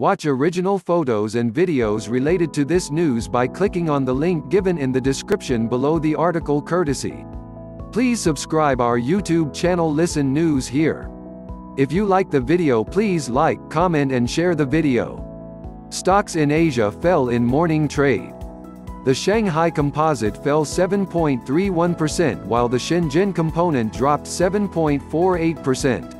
Watch original photos and videos related to this news by clicking on the link given in the description below the article courtesy. Please subscribe our YouTube channel Listen News here. If you like the video, please like, comment and share the video. Stocks in Asia fell in morning trade. The Shanghai composite fell 7.31% while the Shenzhen component dropped 7.48%.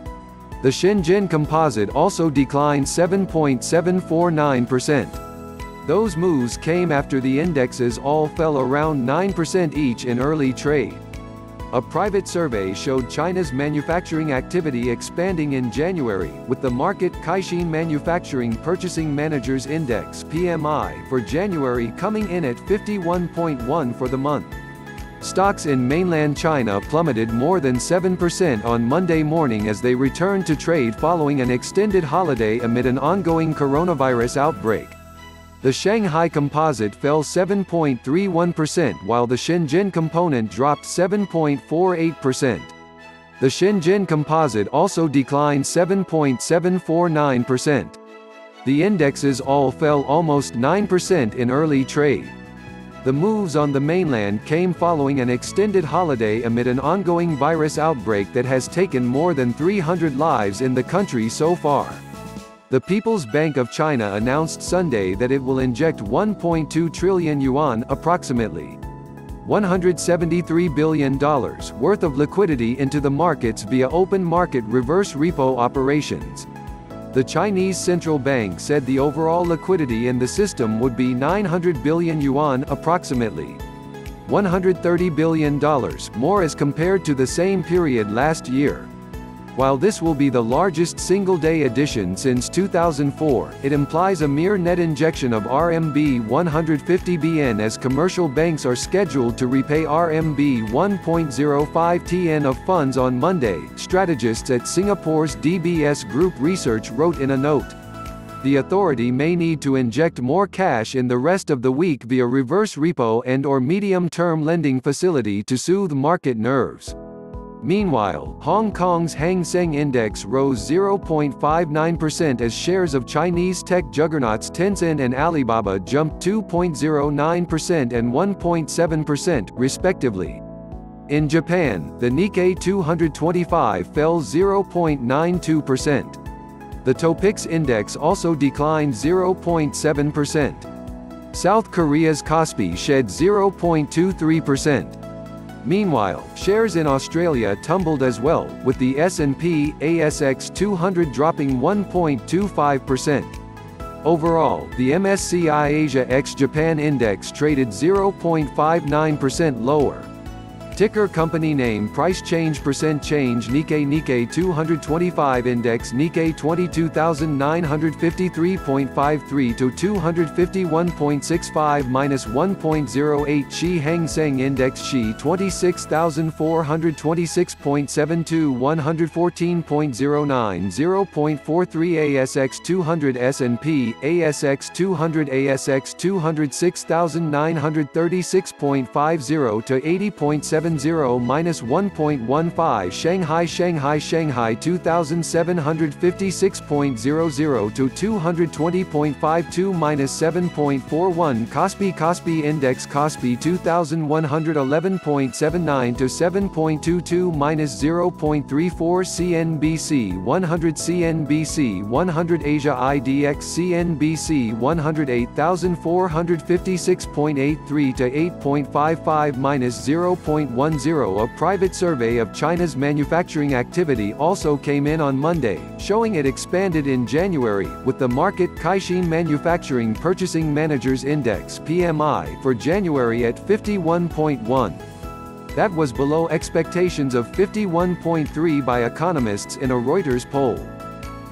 The Shenzhen composite also declined 7.749%. Those moves came after the indexes all fell around 9% each in early trade. A private survey showed China's manufacturing activity expanding in January, with the Markit Caixin Manufacturing Purchasing Managers Index (PMI) for January coming in at 51.1 for the month. Stocks in mainland China plummeted more than 7% on Monday morning as they returned to trade following an extended holiday amid an ongoing coronavirus outbreak. The Shanghai composite fell 7.31% while the Shenzhen component dropped 7.48%. The Shenzhen composite also declined 7.749%. The indexes all fell almost 9% in early trade. The moves on the mainland came following an extended holiday amid an ongoing virus outbreak that has taken more than 300 lives in the country so far. The People's Bank of China announced Sunday that it will inject 1.2 trillion yuan, approximately $173 billion, worth of liquidity into the markets via open market reverse repo operations. The Chinese central bank said the overall liquidity in the system would be 900 billion yuan, approximately $130 billion, more as compared to the same period last year. While this will be the largest single-day addition since 2004, it implies a mere net injection of RMB 150 billion as commercial banks are scheduled to repay RMB 1.05 tn of funds on Monday, strategists at Singapore's DBS Group Research wrote in a note. The authority may need to inject more cash in the rest of the week via reverse repo and/or medium-term lending facility to soothe market nerves. Meanwhile, Hong Kong's Hang Seng Index rose 0.59% as shares of Chinese tech juggernauts Tencent and Alibaba jumped 2.09% and 1.7%, respectively. In Japan, the Nikkei 225 fell 0.92%. The Topix Index also declined 0.7%. South Korea's Kospi shed 0.23%. Meanwhile, shares in Australia tumbled as well, with the S&P/ASX 200 dropping 1.25%. Overall, the MSCI Asia ex-Japan Index traded 0.59% lower. Ticker company name price change percent change Nikkei 225 Index Nikkei 22,953.53 to 251.65 minus 1.08 Shi Hang Seng Index Shi 26,426.72 114.09 0.43 ASX 200 S&P ASX 200 ASX 200 6,936.50 to 80.70 minus 1.15 Shanghai 2,756.00 to 220.52 minus 7.41 Kospi Index Kospi 2,111.79 to 7.22 minus 0.34 CNBC 100 CNBC 100 Asia IDX CNBC 108,456.83 to 8.55 minus 0.10. A private survey of China's manufacturing activity also came in on Monday, showing it expanded in January, with the Markit Caixin Manufacturing Purchasing Managers Index (PMI) for January at 51.1. That was below expectations of 51.3 by economists in a Reuters poll.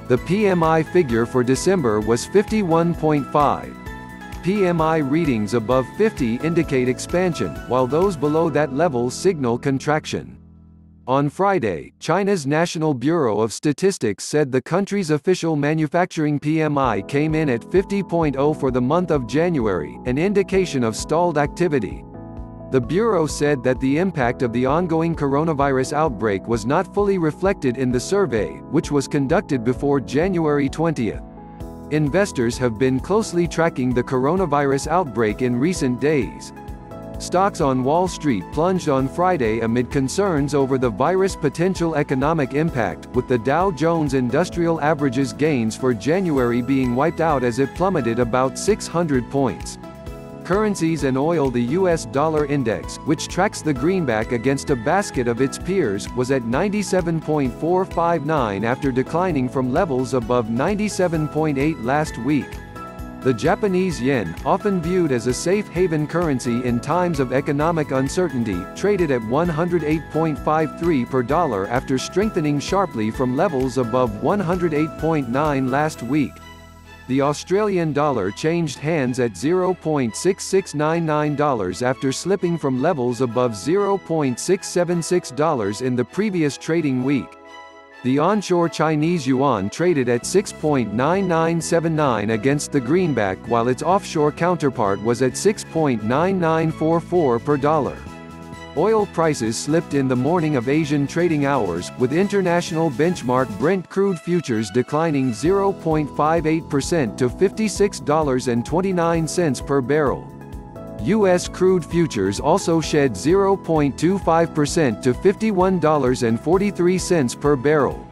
The PMI figure for December was 51.5. PMI readings above 50 indicate expansion, while those below that level signal contraction. On Friday, China's National Bureau of Statistics said the country's official manufacturing PMI came in at 50.0 for the month of January, an indication of stalled activity. The Bureau said that the impact of the ongoing coronavirus outbreak was not fully reflected in the survey, which was conducted before January 20. Investors have been closely tracking the coronavirus outbreak in recent days. Stocks on Wall Street plunged on Friday amid concerns over the virus' potential economic impact, with the Dow Jones Industrial Average's gains for January being wiped out as it plummeted about 600 points. Currencies and oil. The US dollar index, which tracks the greenback against a basket of its peers, was at 97.459 after declining from levels above 97.8 last week. The Japanese yen, often viewed as a safe haven currency in times of economic uncertainty, traded at 108.53 per dollar after strengthening sharply from levels above 108.9 last week. The Australian dollar changed hands at $0.6699 after slipping from levels above $0.676 in the previous trading week. The onshore Chinese yuan traded at 6.9979 against the greenback, while its offshore counterpart was at 6.9944 per dollar. Oil prices slipped in the morning of Asian trading hours, with international benchmark Brent crude futures declining 0.58% to $56.29 per barrel. U.S. crude futures also shed 0.25% to $51.43 per barrel.